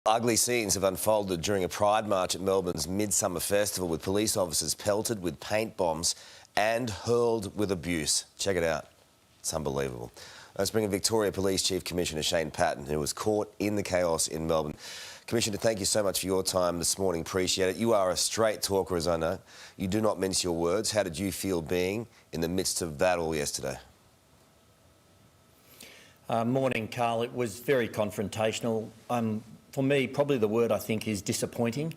Ugly scenes have unfolded during a Pride march at Melbourne's Midsummer Festival, with police officers pelted with paint bombs and hurled with abuse. Check it out. It's unbelievable. Let's bring in Victoria Police Chief Commissioner Shane Patton, who was caught in the chaos in Melbourne. Commissioner, thank you so much for your time this morning. Appreciate it. You are a straight talker, as I know. You do not mince your words. How did you feel being in the midst of that all yesterday? Morning, Carl. It was very confrontational. For me, probably the word I think is disappointing.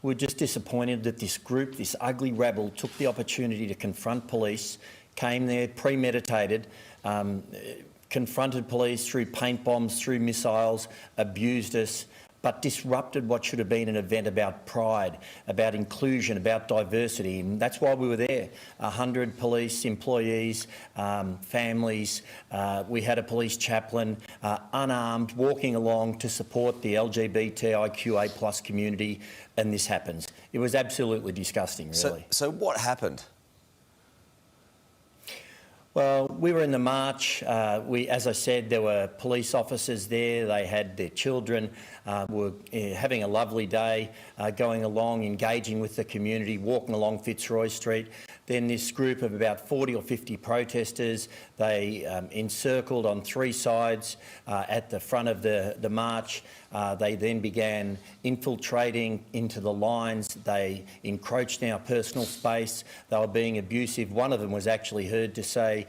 We're just disappointed that this group, this ugly rabble, took the opportunity to confront police, came there premeditated, confronted police through paint bombs, through missiles, abused us, but disrupted what should have been an event about pride, about inclusion, about diversity. And that's why we were there. 100 police employees, families. We had a police chaplain, unarmed, walking along to support the LGBTIQA+ community, and this happens. It was absolutely disgusting, really. So what happened? Well, we were in the march. As I said, there were police officers there. They had their children, were having a lovely day, going along, engaging with the community, walking along Fitzroy Street. Then this group of about 40 or 50 protesters, they encircled on three sides at the front of the march. They then began infiltrating into the lines. They encroached in our personal space. They were being abusive. One of them was actually heard to say,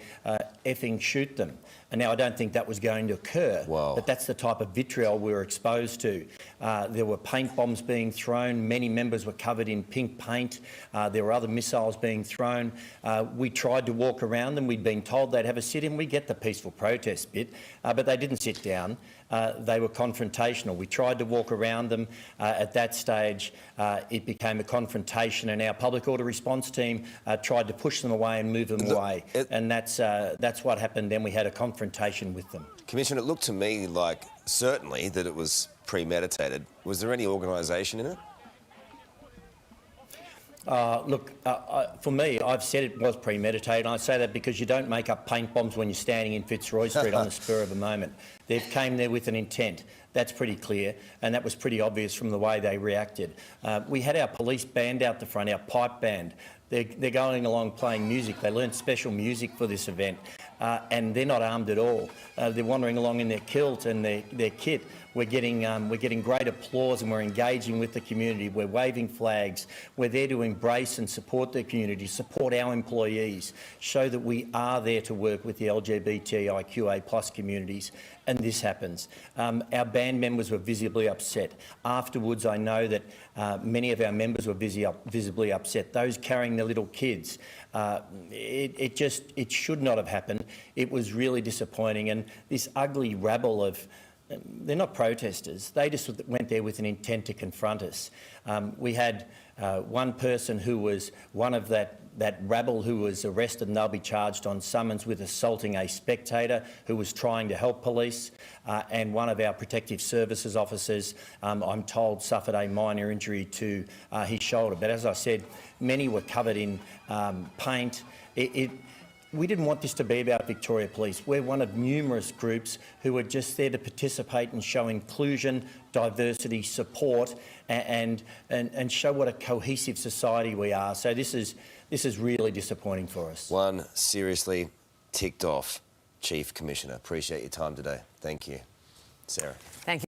effing shoot them. And now I don't think that was going to occur, but that's the type of vitriol we were exposed to. There were paint bombs being thrown. Many members were covered in pink paint. There were other missiles being thrown. We tried to walk around them. We'd been told they'd have a sit-in. We get the peaceful protest bit, but they didn't sit down. They were confrontational. We tried to walk around them. At that stage, it became a confrontation, and our public order response team tried to push them away and move them away. And that's what happened. Then we had a confrontation with them. Commissioner, it looked to me like certainly that it was premeditated. Was there any organisation in it? Look, for me, I've said it was premeditated. I say that because you don't make up paint bombs when you're standing in Fitzroy Street on the spur of a moment. They came there with an intent. That's pretty clear, and that was pretty obvious from the way they reacted. We had our police band out the front, our pipe band. They're going along playing music. They learned special music for this event, and they're not armed at all. They're wandering along in their kilt and their kit. We're getting great applause, and we're engaging with the community. We're waving flags. We're there to embrace and support the community, support our employees, show that we are there to work with the LGBTIQA+ communities, and this happens. Our band members were visibly upset. Afterwards, I know that many of our members were visibly upset. Those carrying their little kids. It should not have happened. It was really disappointing, and this ugly rabble of they're not protesters. They just went there with an intent to confront us. We had one person who was one of that rabble who was arrested, and they'll be charged on summons with assaulting a spectator who was trying to help police, and one of our protective services officers, I'm told, suffered a minor injury to his shoulder. But as I said, many were covered in paint. We didn't want this to be about Victoria Police. We're one of numerous groups who are just there to participate and show inclusion, diversity, support, and show what a cohesive society we are. So this is really disappointing for us. One seriously ticked off Chief Commissioner. Appreciate your time today. Thank you. Sarah. Thank you.